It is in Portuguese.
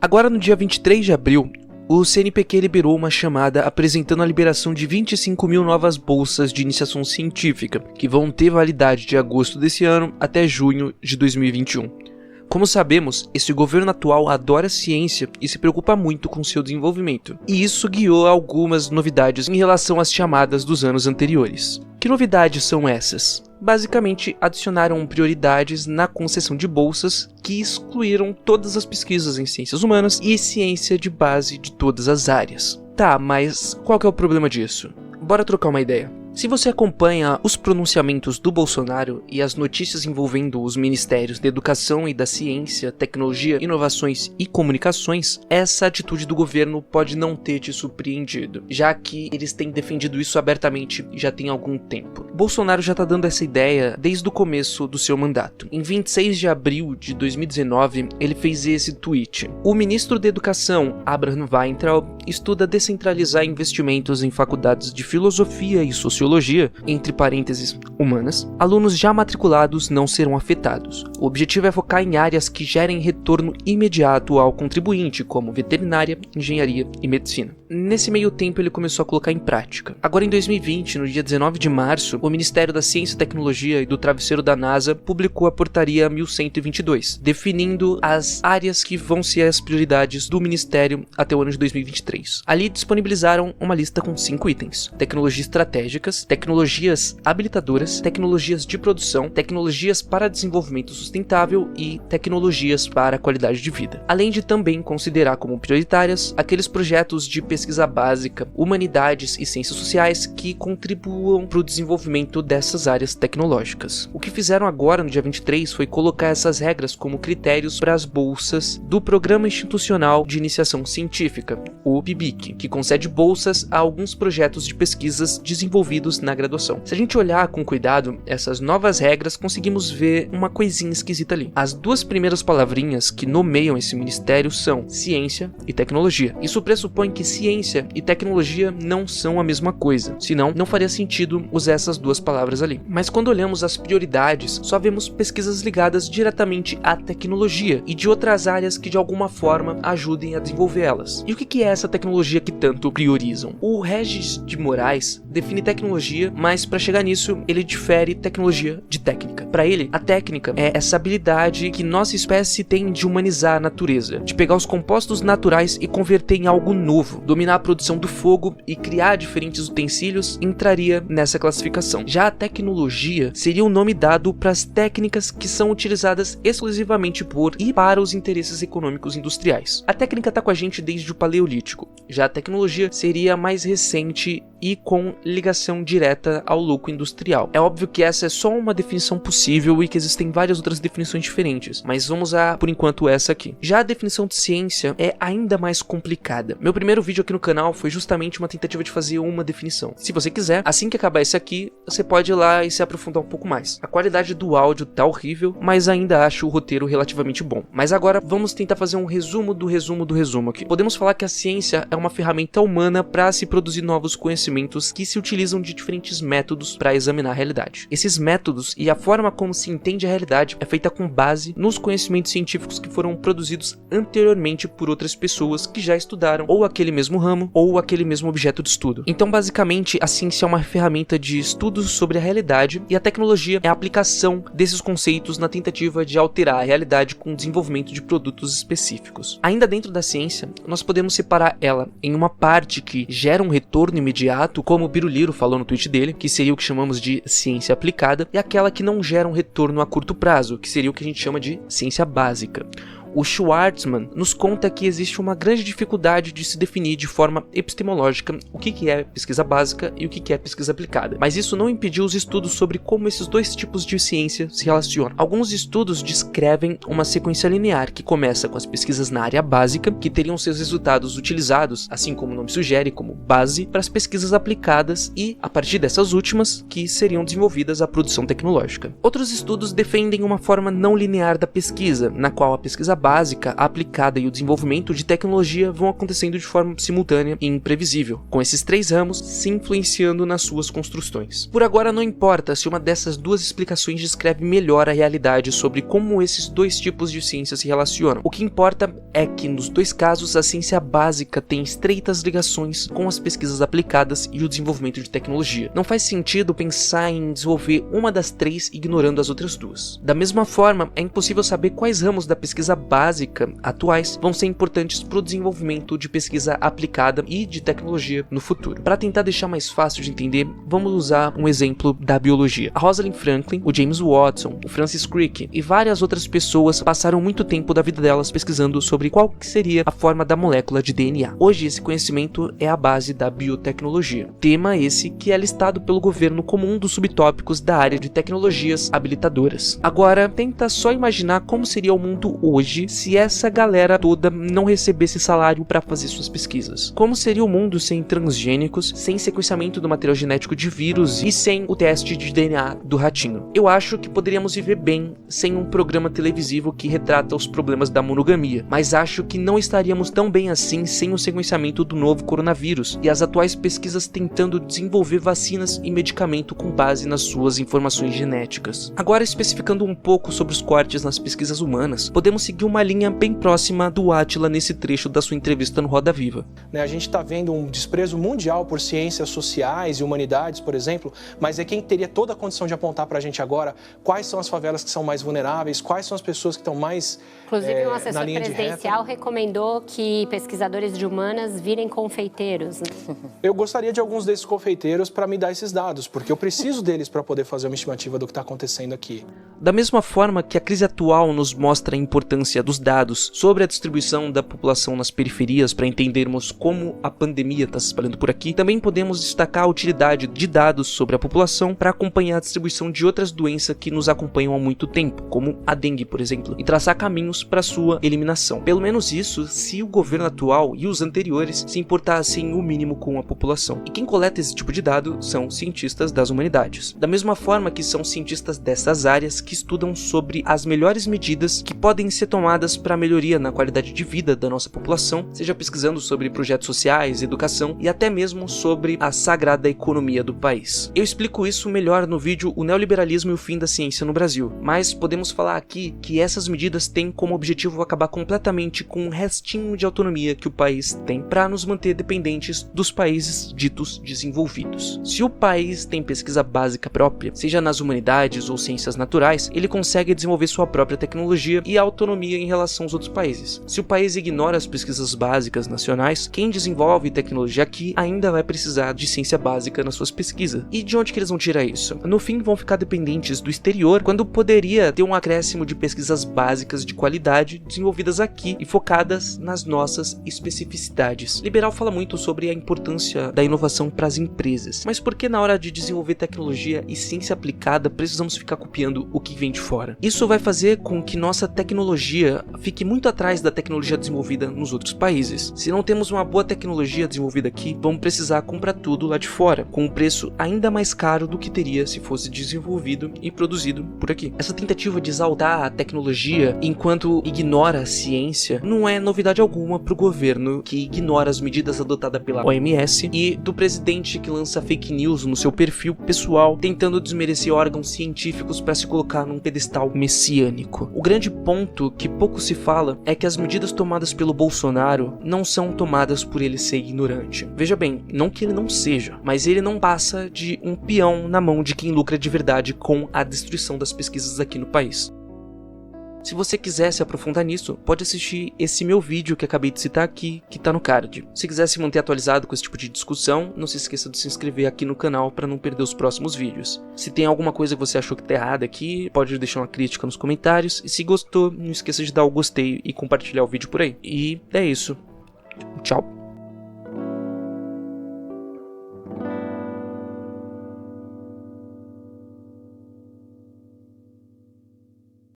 Agora, no dia 23 de abril, o CNPq liberou uma chamada apresentando a liberação de 25 mil novas bolsas de iniciação científica, que vão ter validade de agosto desse ano até junho de 2021. Como sabemos, esse governo atual adora ciência e se preocupa muito com seu desenvolvimento, e isso guiou algumas novidades em relação às chamadas dos anos anteriores. Que novidades são essas? Basicamente, adicionaram prioridades na concessão de bolsas que excluíram todas as pesquisas em ciências humanas e ciência de base de todas as áreas. Tá, mas qual que é o problema disso? Bora trocar uma ideia. Se você acompanha os pronunciamentos do Bolsonaro e as notícias envolvendo os ministérios da Educação e da Ciência, Tecnologia, Inovações e Comunicações, essa atitude do governo pode não ter te surpreendido, já que eles têm defendido isso abertamente já tem algum tempo. Bolsonaro já tá dando essa ideia desde o começo do seu mandato. Em 26 de abril de 2019, ele fez esse tweet. O ministro da Educação, Abraham Weintraub, estuda descentralizar investimentos em faculdades de filosofia e sociologia, entre parênteses, humanas. Alunos já matriculados não serão afetados. O objetivo é focar em áreas que gerem retorno imediato ao contribuinte, como veterinária, engenharia e medicina. Nesse meio tempo ele começou a colocar em prática. Agora em 2020, no dia 19 de março, o Ministério da Ciência e Tecnologia e do Travesseiro da NASA publicou a Portaria 1122, definindo as áreas que vão ser as prioridades do Ministério até o ano de 2023. Ali disponibilizaram uma lista com 5 itens: tecnologia estratégicas, tecnologias habilitadoras, tecnologias de produção, tecnologias para desenvolvimento sustentável e tecnologias para a qualidade de vida. Além de também considerar como prioritárias aqueles projetos de pesquisa básica, humanidades e ciências sociais que contribuam para o desenvolvimento dessas áreas tecnológicas. O que fizeram agora no dia 23 foi colocar essas regras como critérios para as bolsas do Programa Institucional de Iniciação Científica, o PIBIC, que concede bolsas a alguns projetos de pesquisas desenvolvidos na graduação. Se a gente olhar com cuidado essas novas regras, conseguimos ver uma coisinha esquisita ali. As duas primeiras palavrinhas que nomeiam esse ministério são ciência e tecnologia. Isso pressupõe que ciência e tecnologia não são a mesma coisa, senão não faria sentido usar essas duas palavras ali. Mas quando olhamos as prioridades, só vemos pesquisas ligadas diretamente à tecnologia e de outras áreas que de alguma forma ajudem a desenvolver elas. E o que é essa tecnologia que tanto priorizam? O Regis de Moraes define tecnologia, mas para chegar nisso ele difere tecnologia de técnica. Para ele, a técnica é essa habilidade que nossa espécie tem de humanizar a natureza, de pegar os compostos naturais e converter em algo novo. Dominar a produção do fogo e criar diferentes utensílios entraria nessa classificação. Já a tecnologia seria o nome dado para as técnicas que são utilizadas exclusivamente por e para os interesses econômicos industriais. A técnica está com a gente desde o Paleolítico. Já a tecnologia seria mais recente e com ligação direta ao lucro industrial. É óbvio que essa é só uma definição possível e que existem várias outras definições diferentes, mas vamos usar por enquanto essa aqui. Já a definição de ciência é ainda mais complicada. Meu primeiro vídeo aqui no canal foi justamente uma tentativa de fazer uma definição. Se você quiser, assim que acabar esse aqui, você pode ir lá e se aprofundar um pouco mais. A qualidade do áudio tá horrível, mas ainda acho o roteiro relativamente bom. Mas agora vamos tentar fazer um resumo do resumo aqui. Podemos falar que a ciência é uma ferramenta humana para se produzir novos conhecimentos que se utilizam de diferentes métodos para examinar a realidade. Esses métodos e a forma como se entende a realidade é feita com base nos conhecimentos científicos que foram produzidos anteriormente por outras pessoas que já estudaram ou aquele mesmo ramo ou aquele mesmo objeto de estudo. Então, basicamente, a ciência é uma ferramenta de estudos sobre a realidade e a tecnologia é a aplicação desses conceitos na tentativa de alterar a realidade com o desenvolvimento de produtos específicos. Ainda dentro da ciência, nós podemos separar ela em uma parte que gera um retorno imediato, como o Biruliro falou no tweet dele, que seria o que chamamos de ciência aplicada, e aquela que não gera um retorno a curto prazo, que seria o que a gente chama de ciência básica. O Schwartzman nos conta que existe uma grande dificuldade de se definir de forma epistemológica o que é pesquisa básica e o que é pesquisa aplicada. Mas isso não impediu os estudos sobre como esses dois tipos de ciência se relacionam. Alguns estudos descrevem uma sequência linear que começa com as pesquisas na área básica, que teriam seus resultados utilizados, assim como o nome sugere, como base, para as pesquisas aplicadas e, a partir dessas últimas, que seriam desenvolvidas a produção tecnológica. Outros estudos defendem uma forma não linear da pesquisa, na qual a pesquisa básica, a aplicada e o desenvolvimento de tecnologia vão acontecendo de forma simultânea e imprevisível, com esses três ramos se influenciando nas suas construções. Por agora não importa se uma dessas duas explicações descreve melhor a realidade sobre como esses dois tipos de ciência se relacionam. O que importa é que nos dois casos a ciência básica tem estreitas ligações com as pesquisas aplicadas e o desenvolvimento de tecnologia. Não faz sentido pensar em desenvolver uma das três ignorando as outras duas. Da mesma forma, é impossível saber quais ramos da pesquisa básica atuais vão ser importantes para o desenvolvimento de pesquisa aplicada e de tecnologia no futuro. Para tentar deixar mais fácil de entender, vamos usar um exemplo da biologia. A Rosalind Franklin, o James Watson, o Francis Crick e várias outras pessoas passaram muito tempo da vida delas pesquisando sobre qual que seria a forma da molécula de DNA. Hoje esse conhecimento é a base da biotecnologia, tema esse que é listado pelo governo como um dos subtópicos da área de tecnologias habilitadoras. Agora, tenta só imaginar como seria o mundo hoje se essa galera toda não recebesse salário para fazer suas pesquisas. Como seria o mundo sem transgênicos, sem sequenciamento do material genético de vírus e sem o teste de DNA do ratinho? Eu acho que poderíamos viver bem sem um programa televisivo que retrata os problemas da monogamia, mas acho que não estaríamos tão bem assim sem o sequenciamento do novo coronavírus e as atuais pesquisas tentando desenvolver vacinas e medicamento com base nas suas informações genéticas. Agora, especificando um pouco sobre os cortes nas pesquisas humanas, podemos seguir uma linha bem próxima do Átila nesse trecho da sua entrevista no Roda Viva. A gente está vendo um desprezo mundial por ciências sociais e humanidades, por exemplo, mas é quem teria toda a condição de apontar para a gente agora quais são as favelas que são mais vulneráveis, quais são as pessoas que estão mais Inclusive, um assessor na linha presidencial recomendou que pesquisadores de humanas virem confeiteiros. Eu gostaria de alguns desses confeiteiros para me dar esses dados, porque eu preciso deles para poder fazer uma estimativa do que está acontecendo aqui. Da mesma forma que a crise atual nos mostra a importância dos dados sobre a distribuição da população nas periferias para entendermos como a pandemia está se espalhando por aqui, também podemos destacar a utilidade de dados sobre a população para acompanhar a distribuição de outras doenças que nos acompanham há muito tempo, como a dengue, por exemplo, e traçar caminhos para sua eliminação. Pelo menos isso se o governo atual e os anteriores se importassem o mínimo com a população. E quem coleta esse tipo de dado são cientistas das humanidades. Da mesma forma que são cientistas dessas áreas que estudam sobre as melhores medidas que podem ser tomadas para a melhoria na qualidade de vida da nossa população, seja pesquisando sobre projetos sociais, educação e até mesmo sobre a sagrada economia do país. Eu explico isso melhor no vídeo O Neoliberalismo e o Fim da Ciência no Brasil, mas podemos falar aqui que essas medidas têm como objetivo acabar completamente com um restinho de autonomia que o país tem para nos manter dependentes dos países ditos desenvolvidos. Se o país tem pesquisa básica própria, seja nas humanidades ou ciências naturais, ele consegue desenvolver sua própria tecnologia e autonomia em relação aos outros países. Se o país ignora as pesquisas básicas nacionais, quem desenvolve tecnologia aqui ainda vai precisar de ciência básica nas suas pesquisas. E de onde que eles vão tirar isso? No fim, vão ficar dependentes do exterior, quando poderia ter um acréscimo de pesquisas básicas de qualidade desenvolvidas aqui e focadas nas nossas especificidades. Liberal fala muito sobre a importância da inovação para as empresas, mas por que na hora de desenvolver tecnologia e ciência aplicada precisamos ficar copiando o que vem de fora? Isso vai fazer com que nossa tecnologia fique muito atrás da tecnologia desenvolvida nos outros países. Se não temos uma boa tecnologia desenvolvida aqui, vamos precisar comprar tudo lá de fora, com um preço ainda mais caro do que teria se fosse desenvolvido e produzido por aqui. Essa tentativa de exaltar a tecnologia enquanto ignora a ciência não é novidade alguma para o governo, que ignora as medidas adotadas pela OMS, e do presidente que lança fake news no seu perfil pessoal, tentando desmerecer órgãos científicos para se colocar num pedestal messiânico. O grande ponto que pouco se fala é que as medidas tomadas pelo Bolsonaro não são tomadas por ele ser ignorante. Veja bem, não que ele não seja, mas ele não passa de um peão na mão de quem lucra de verdade com a destruição das pesquisas aqui no país. Se você quiser se aprofundar nisso, pode assistir esse meu vídeo que acabei de citar aqui, que tá no card. Se quiser se manter atualizado com esse tipo de discussão, não se esqueça de se inscrever aqui no canal para não perder os próximos vídeos. Se tem alguma coisa que você achou que tá errada aqui, pode deixar uma crítica nos comentários, e se gostou, não esqueça de dar o gostei e compartilhar o vídeo por aí. E é isso. Tchau.